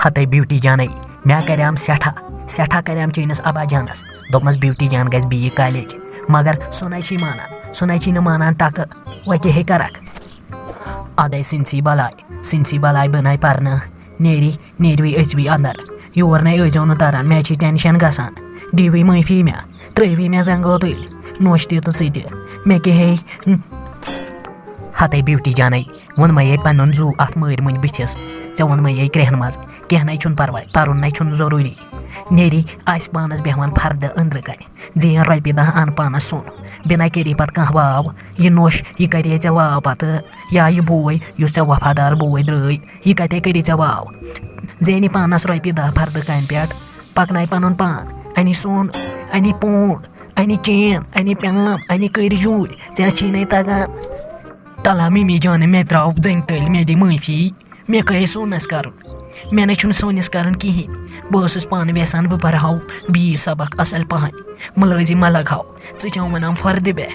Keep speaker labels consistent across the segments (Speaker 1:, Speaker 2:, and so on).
Speaker 1: हते ब्यूटी जाने मे करेम सेठा करेम चीनस अबा जानस दोपमस ब्यूटी जान गस बी कॉलेज मगर सुनाई मानान टक वह हे करक अदे सिंसी बलाय बनाई पर्न नेरवी अचवी अंदर योर न अजो न तरन मे टेंशन गसान दीवी माफी मे त्रवी मे जंगो तुल नोश तो मे हे हते ब्यूटी जाने वोन मे पन जू अत मर मुन बुथिस ऐ वोन मे क्रेहन मज कह छुन परवाय पर्न न छुन जरूरी नेरी आस पानस बेहवान फर्द अंदर कन जीन रपी दह अन पानस सोन बिना करी पत कह वाव यह नोश यह करे ऐ वाव पत या यह बोय युस ऐ वफादार बोय द्रई यह कते करी ऐ वाव जेनि पानस रपी दह फर्द कन पे पकनाय पन पान अनि सोन अनि पोंड अनि चेन अनि पेम अनि कर जूर ऐ छी तगान तला मिमी जान मे द्राव जन तल मे दी माफी मे कहे सोनस कर मे न सोनिस कर कहें बस पान वेसान बह पढ़ाओ बी सबक असल पहन मुलाजिम मा लगाओ ऐ वन फर्द बे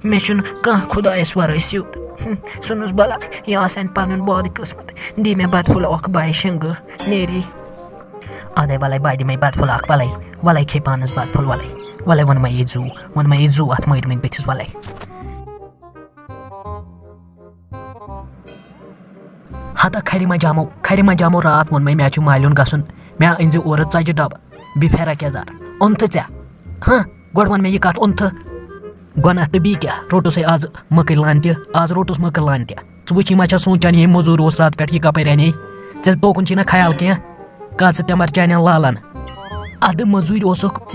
Speaker 1: मे कह खुदायस वर स्युद सुनस भला यह आसान पन बाद किस्मत दी मे बदफुल बाय शंग नेरी अदे वल बह दिमे बदफुल वल खे पानस बदफुल वल वन मे जू अत मर मुन बथिस वल हता खरि मजामो रात वोन मे मालिन गसन मे अन और च डब बी फेरक यार ओन तो ऐ हाँ गोड़ वन मे यह कत ओन तो गुना तो बी क्या रोटुस आज मकई लान आज रोटुस मकई लान वे मा सोचान ये मजूर उस रात पे यह कपर अने ऐ तोकुन खायाल कह कह तमर चान लालन अद मजूर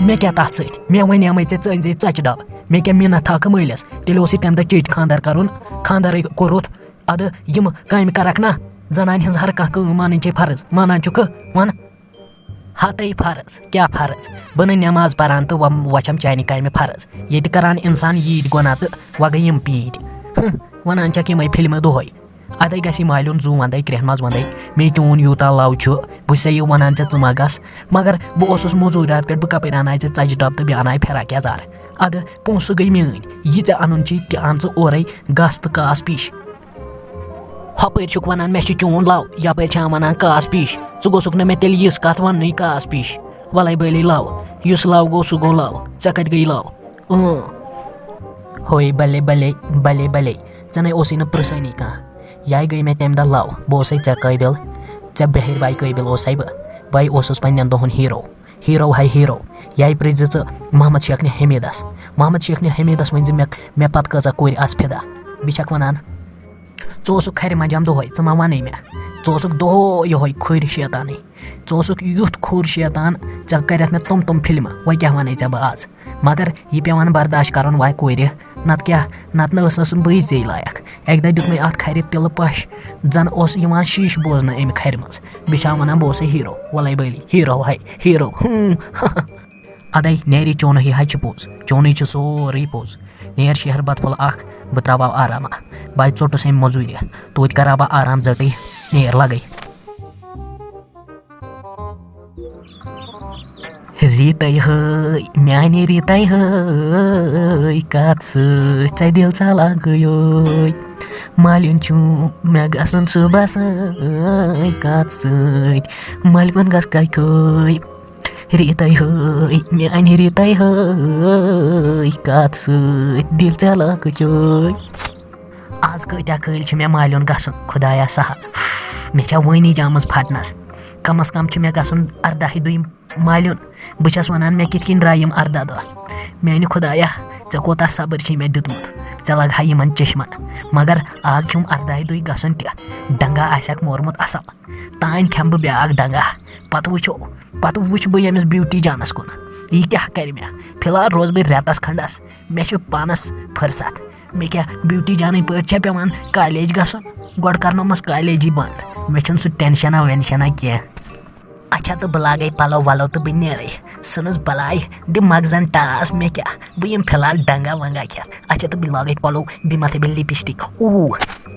Speaker 1: मे क्या तथ मे वने ऐ अन च डब मे क्या मिन्नत थक मलिस तेल तम दह चेच खानदार कर खानदार कोरुत अद यम काम करक ना जनान हज हर कह मान फर्ज मानान वन हते फर्ज क्या फर्ज बन नमाज परान तो वचम चान काम फर्ज ये करान इंसान यीद गुना तो वह गई यम पीद वनान यम फिल्म दोहै अदे गि मालिन जू वंदे क्रेहन मज वंदे मे चून यूता लव बह से वनान ऐ मा गस मगर बह मजूरात पे बह कपर अना च डब तो बह अना फेराक यार अद पोस गई मीन यह अन तह अन ओर गस तो कास पीश हपर वन मे चून लव यपर वन कास पीश गोसुक न मे तेल यीस कत वन कास पीश वल बली लव युस लव गो सह गो लव ऐ कत गई लव होय बल्ले बल्ले बल्ले बल्ले ऐ ओस न प्रसनी कह यह गई मे तम दह लव बह ऐ काबिल ऐ बहर बाई काबिल बह ओसुस पन्न दोहन हीरो हाय हीरो यह प्रज मोहम्मद शेख ने हमीदस वन मे पत कजा कोर आस फिदा बह वन च खर मजाम दोहै मा वन मे च दो ये खुर शैतान युथ खुर शैतान ऐ कर मे तुम फिल्म वह क्या वन ऐ आज मगर यह पेवान बर्दाश्त कर वह कोर नत क्या नत बह जे लायक एक दह दुत मे अत खर तिल पश जन शीश बोजन अम खर मज बह वन बह हीरो वल बली हीरो हाय हीरो अदे नेरी चोन ही पोज चोन सोरे पोज नेर शहर बदफुल बह त्रा आराम बह चोटस अम मजूर तोत करा बह आराम जटी नेर लगे रीत मान रीत कत से दिल चला गयो मालिन मे गसन सुबह कत मालिकन गस कई रीत मान रीत कत दिल चला गयो आज कत्या कल मे मालिन गसन खुदाया सहल मे वनी जामस फटनस कम अज कम मे गसन 18 दुम मालिन बह वन मे कित द्राय 18 दह मेन खुदाया ऐ कोता सबर मे दितमुत ऐ लगा यमन चश्मन मगर आज 18 दुई गसन तह डंगा आसक मोरमुत असल तान खेम बह ब्याक डंगा पत वुच बह यमिस ब्यूटी जानस कुन यह क्या कर मे फिलहाल रोज बह रेतस खंडस मे पानस फुर्सत मे क्या ब्यूटी जान पे पेवान कॉलेज गसन गोड़ करनोमस कॉलेज बंद मे सह टेंशना वेंशना कह अच्छा तो बह लागे पलो वलो तो बह नेरे सुनस बलाय दि मगजन टास मे क्या बह यम फिलहाल डंगा वंगा क्या अच्छा तो बह लागे पलो बह मथे बह लिपस्टिक